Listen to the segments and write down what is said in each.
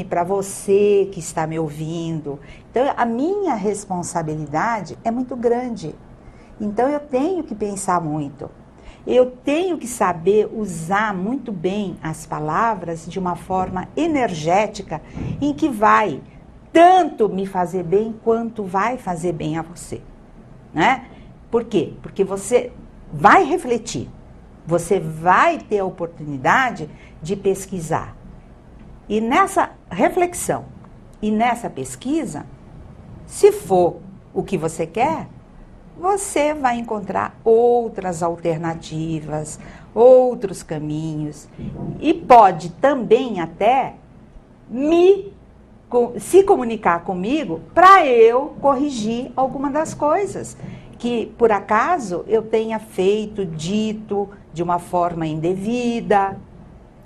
para você que está me ouvindo. Então, a minha responsabilidade é muito grande. Então, eu tenho que pensar muito. Eu tenho que saber usar muito bem as palavras de uma forma energética em que vai tanto me fazer bem quanto vai fazer bem a você, né? Por quê? Porque você vai refletir, você vai ter a oportunidade de pesquisar. E nessa reflexão e nessa pesquisa, se for o que você quer, você vai encontrar outras alternativas, outros caminhos e pode também até se comunicar comigo para eu corrigir alguma das coisas que, por acaso, eu tenha feito, dito de uma forma indevida.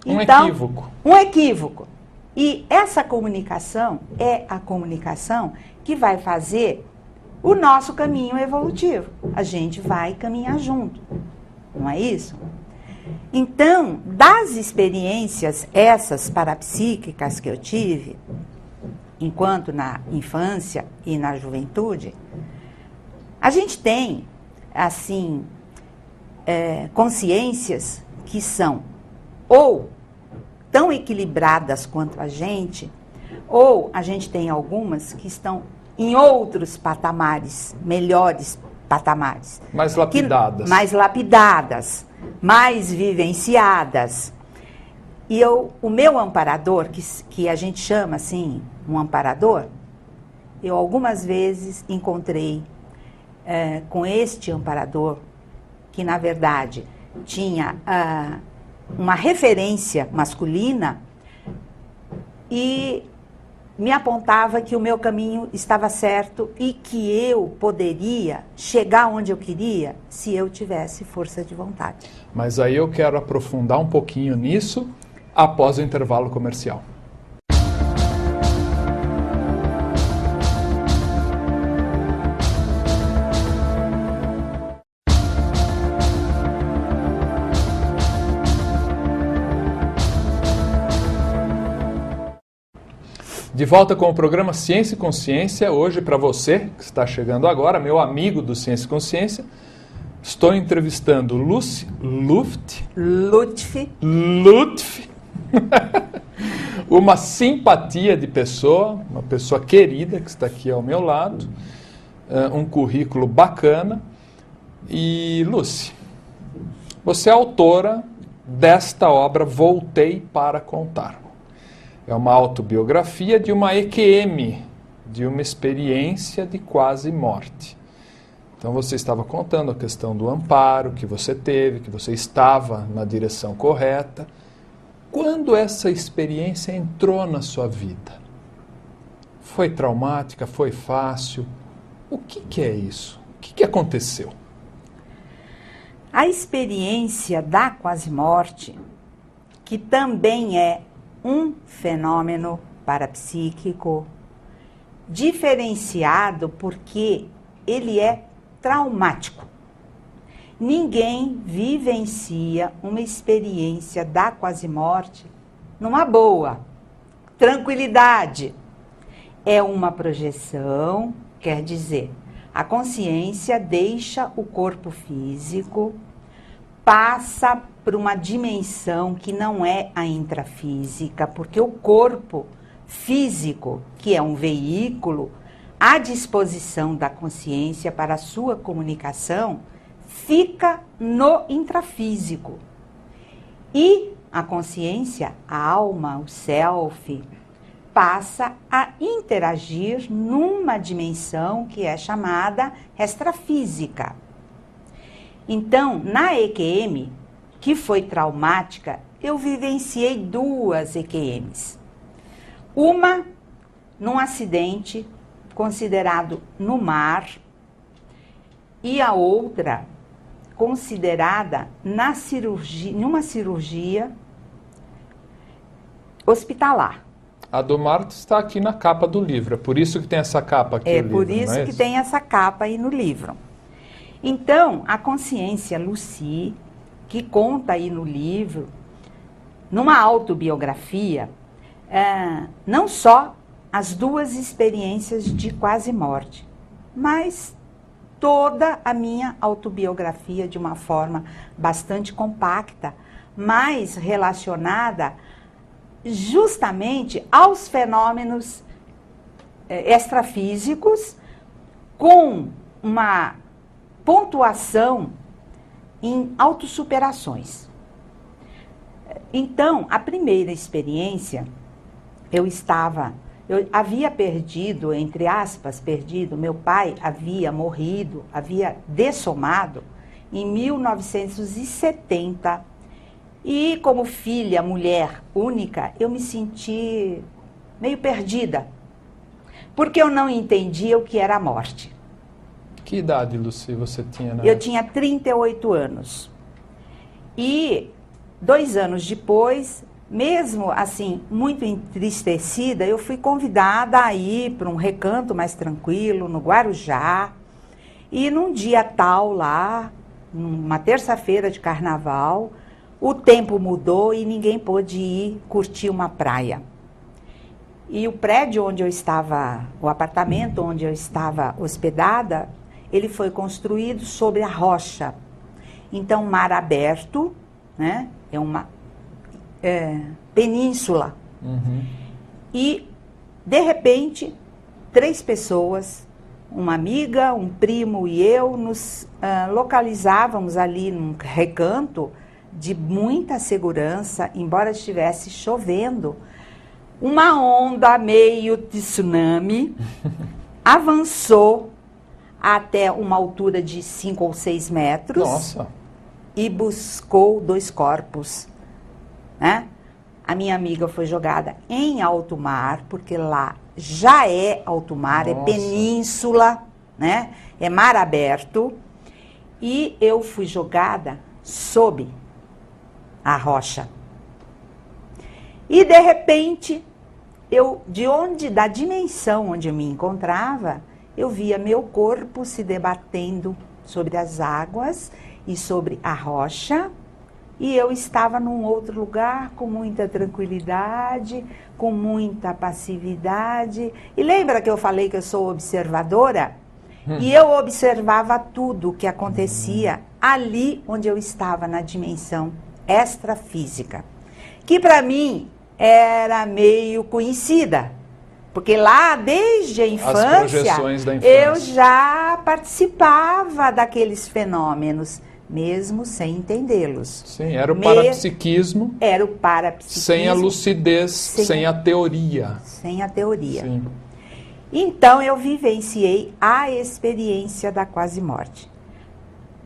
Então, Equívoco. Um equívoco. E essa comunicação é a comunicação que vai fazer o nosso caminho evolutivo. A gente vai caminhar junto, não é isso? Então, das experiências essas parapsíquicas que eu tive, enquanto na infância e na juventude, a gente tem, assim, consciências que são ou tão equilibradas quanto a gente, ou a gente tem algumas que estão em outros patamares, melhores patamares. Mais lapidadas. Mais lapidadas, mais vivenciadas. E o meu amparador, que a gente chama assim, um amparador, eu algumas vezes encontrei com este amparador, que na verdade tinha uma referência masculina e me apontava que o meu caminho estava certo e que eu poderia chegar onde eu queria se eu tivesse força de vontade. Mas aí eu quero aprofundar um pouquinho nisso após o intervalo comercial. De volta com o programa Ciência e Consciência, hoje para você que está chegando agora, meu amigo do Ciência e Consciência, estou entrevistando Lutfi, uma simpatia de pessoa, uma pessoa querida que está aqui ao meu lado, um currículo bacana. E Lúcia, você é autora desta obra Voltei para Contar. É uma autobiografia de uma EQM, de uma experiência de quase morte. Então você estava contando a questão do amparo que você teve, que você estava na direção correta. Quando essa experiência entrou na sua vida? Foi traumática? Foi fácil? O que é isso? O que aconteceu? A experiência da quase morte, que também é um fenômeno parapsíquico, diferenciado porque ele é traumático. Ninguém vivencia uma experiência da quase-morte numa boa, tranquilidade. É uma projeção, quer dizer, a consciência deixa o corpo físico, passa por uma dimensão que não é a intrafísica, porque o corpo físico, que é um veículo à disposição da consciência para a sua comunicação, fica no intrafísico. E a consciência, a alma, o self, passa a interagir numa dimensão que é chamada extrafísica. Então, na EQM, que foi traumática, eu vivenciei 2 EQMs. Uma num acidente considerado no mar e a outra considerada numa cirurgia hospitalar. A do mar está aqui na capa do livro, é por isso que tem essa capa aqui no livro. É por isso que tem essa capa aí no livro. Então, a consciência Lucy, que conta aí no livro, numa autobiografia, não só as duas experiências de quase morte, mas toda a minha autobiografia de uma forma bastante compacta, mas relacionada justamente aos fenômenos extrafísicos, com uma pontuação em autossuperações. Então, a primeira experiência, eu havia perdido, entre aspas, meu pai havia morrido, havia dessomado em 1970. E como filha, mulher única, eu me senti meio perdida, porque eu não entendia o que era a morte. Que idade, Lucy, você tinha na época? Eu tinha 38 anos. E 2 anos depois, mesmo assim, muito entristecida, eu fui convidada a ir para um recanto mais tranquilo, no Guarujá. E num dia tal lá, numa terça-feira de carnaval, o tempo mudou e ninguém pôde ir curtir uma praia. E o prédio onde eu estava, o apartamento onde eu estava hospedada, ele foi construído sobre a rocha. Então, mar aberto, né? É uma península. Uhum. E, de repente, 3 pessoas, uma amiga, um primo e eu, nos localizávamos ali num recanto de muita segurança, embora estivesse chovendo. Uma onda meio de tsunami avançou até uma altura de 5 ou 6 metros. Nossa. E buscou 2 corpos, né? A minha amiga foi jogada em alto mar, porque lá já é alto mar, Nossa. É península, né? É mar aberto. E eu fui jogada sob a rocha. E de repente, da dimensão onde eu me encontrava, eu via meu corpo se debatendo sobre as águas e sobre a rocha, e eu estava num outro lugar com muita tranquilidade, com muita passividade. E lembra que eu falei que eu sou observadora? E eu observava tudo o que acontecia ali onde eu estava, na dimensão extrafísica, que para mim era meio conhecida, porque lá desde a infância, as projeções da infância, eu já participava daqueles fenômenos, mesmo sem entendê-los. Sim, era o parapsiquismo. Era o parapsiquismo. Sem a lucidez, sem a teoria. Sem a teoria. Sim. Então eu vivenciei a experiência da quase morte.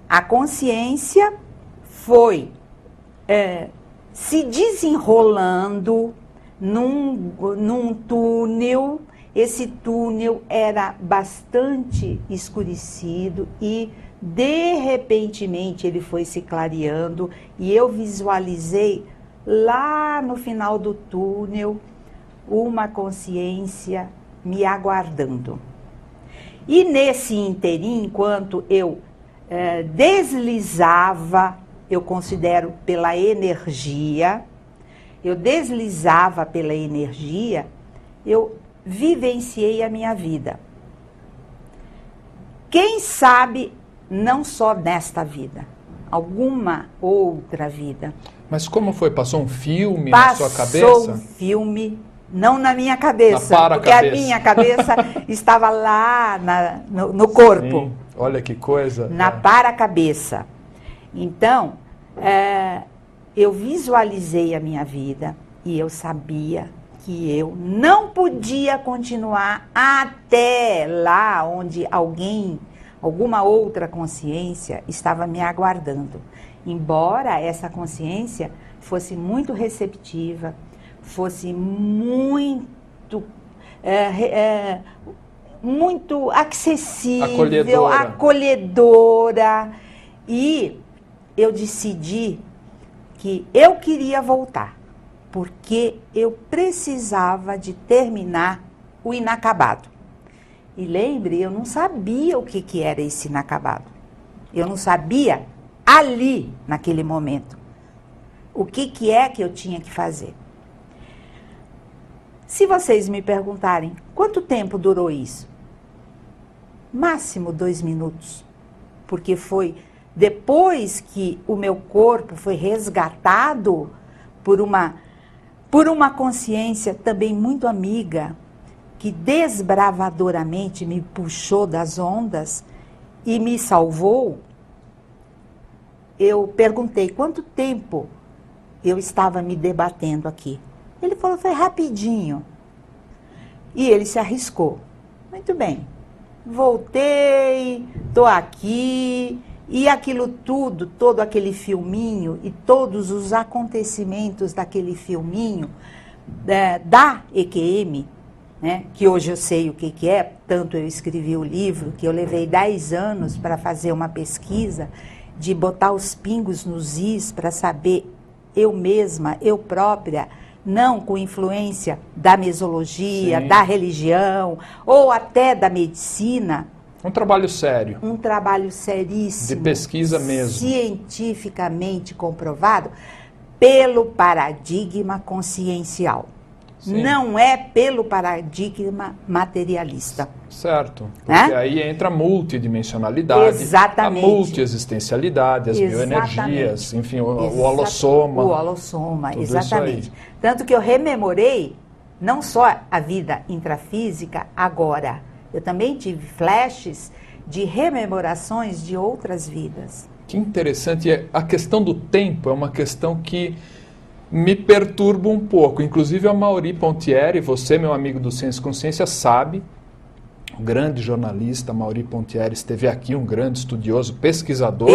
A consciência foi se desenrolando num túnel. Esse túnel era bastante escurecido e, de repentemente, ele foi se clareando e eu visualizei lá no final do túnel uma consciência me aguardando. E nesse inteirinho, enquanto eu deslizava, eu considero pela energia, eu deslizava pela energia, eu vivenciei a minha vida. Quem sabe, não só nesta vida, alguma outra vida. Mas como foi? Passou um filme na sua cabeça? Passou um filme, não na minha cabeça, porque a minha cabeça estava lá no corpo. Sim. Olha que coisa. Na paracabeça. Então, eu visualizei a minha vida e eu sabia que eu não podia continuar até lá onde alguma outra consciência estava me aguardando. Embora essa consciência fosse muito receptiva, fosse muito acessível, acolhedora. E eu decidi que eu queria voltar, porque eu precisava de terminar o inacabado. E lembre, eu não sabia o que era esse inacabado. Eu não sabia ali, naquele momento, o que é que eu tinha que fazer. Se vocês me perguntarem quanto tempo durou isso, máximo 2 minutos, porque foi depois que o meu corpo foi resgatado por uma consciência também muito amiga, que desbravadoramente me puxou das ondas e me salvou. Eu perguntei quanto tempo eu estava me debatendo aqui. Ele falou, foi rapidinho. E ele se arriscou. Muito bem. Voltei, estou aqui, e aquilo tudo, todo aquele filminho e todos os acontecimentos daquele filminho da EQM, né, que hoje eu sei o que é, tanto eu escrevi o livro, que eu levei 10 anos para fazer uma pesquisa, de botar os pingos nos is para saber eu mesma, eu própria, não com influência da mesologia, Sim. da religião, ou até da medicina. Um trabalho sério. Um trabalho seríssimo. De pesquisa mesmo. Cientificamente comprovado pelo paradigma consciencial. Sim. Não é pelo paradigma materialista. Certo. Porque aí entra a multidimensionalidade, Exatamente. a multiexistencialidade, as bioenergias, enfim, o holossoma. O holossoma, tudo exatamente. isso aí. Tanto que eu rememorei não só a vida intrafísica agora, eu também tive flashes de rememorações de outras vidas. Que interessante. A questão do tempo é uma questão que me perturba um pouco. Inclusive a Mauri Pontieri, você, meu amigo do Ciência e Consciência, sabe, o grande jornalista Mauri Pontieri esteve aqui, um grande estudioso, pesquisador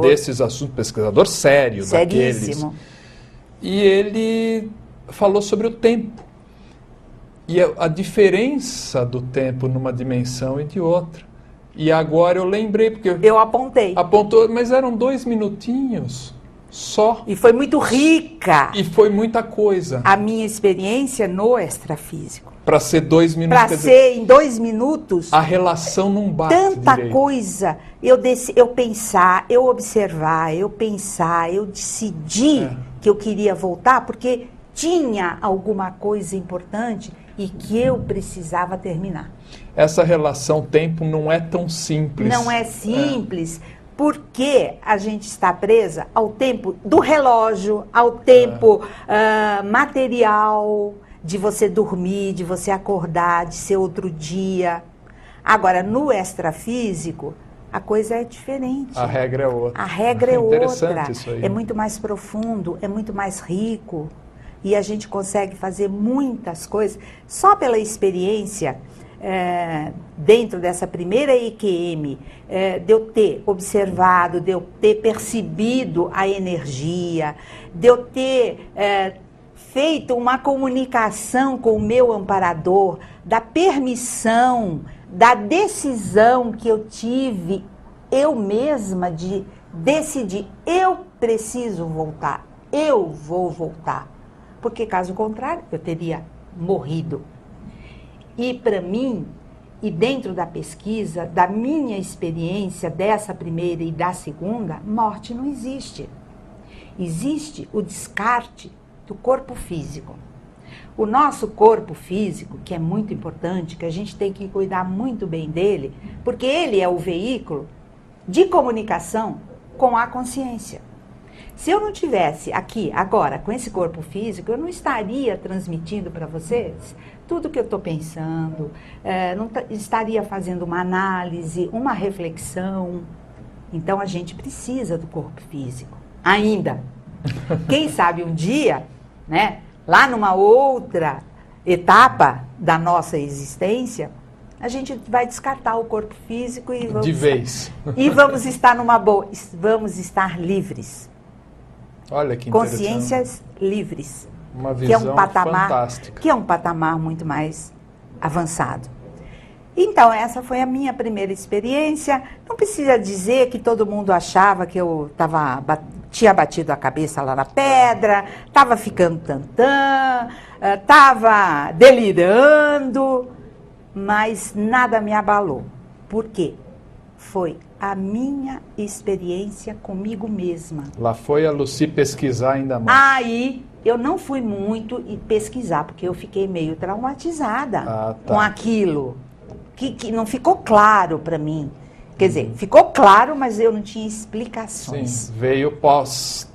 desses assuntos, pesquisador sério, seríssimo. Daqueles. E ele falou sobre o tempo. E a diferença do tempo numa dimensão e de outra. E agora eu lembrei, porque eu apontei. Apontou, mas eram 2 minutinhos só. E foi muito rica. E foi muita coisa. A minha experiência no extrafísico. Para ser 2 minutos. Para ser em 2 minutos. A relação não bate tanta direito. Coisa. Eu pensar, eu observar, eu pensar, eu decidi que eu queria voltar, porque tinha alguma coisa importante e que eu precisava terminar. Essa relação tempo não é tão simples. Não é simples. Porque a gente está presa ao tempo do relógio, ao tempo material, de você dormir, de você acordar, de ser outro dia. Agora, no extrafísico, a coisa é diferente. A regra é outra. A regra é Interessante isso outra. aí. É muito mais profundo, é muito mais rico. E a gente consegue fazer muitas coisas só pela experiência. Dentro dessa primeira EQM, de eu ter observado, de eu ter percebido a energia, de eu ter feito uma comunicação com o meu amparador, da permissão, da decisão que eu tive eu mesma de decidir, eu preciso voltar, eu vou voltar, porque caso contrário eu teria morrido. E para mim, e dentro da pesquisa, da minha experiência dessa primeira e da segunda, morte não existe. Existe o descarte do corpo físico. O nosso corpo físico, que é muito importante, que a gente tem que cuidar muito bem dele, porque ele é o veículo de comunicação com a consciência. Se eu não tivesse aqui, agora, com esse corpo físico, eu não estaria transmitindo para vocês tudo o que eu estou pensando, não estaria fazendo uma análise, uma reflexão. Então, a gente precisa do corpo físico, ainda. Quem sabe um dia, né, lá numa outra etapa da nossa existência, a gente vai descartar o corpo físico e vamos, de vez. E vamos estar numa boa, vamos estar livres. Olha que consciências livres. Uma visão que é um patamar, fantástica. Que é um patamar muito mais avançado. Então, essa foi a minha primeira experiência. Não precisa dizer que todo mundo achava que eu tinha batido a cabeça lá na pedra, estava ficando tantã, estava delirando, mas nada me abalou. Por quê? Foi a minha experiência comigo mesma. Lá foi a Lucy pesquisar ainda mais. Aí eu não fui muito pesquisar, porque eu fiquei meio traumatizada com aquilo, que não ficou claro para mim. Quer dizer, ficou claro, mas eu não tinha explicações. Sim, veio pós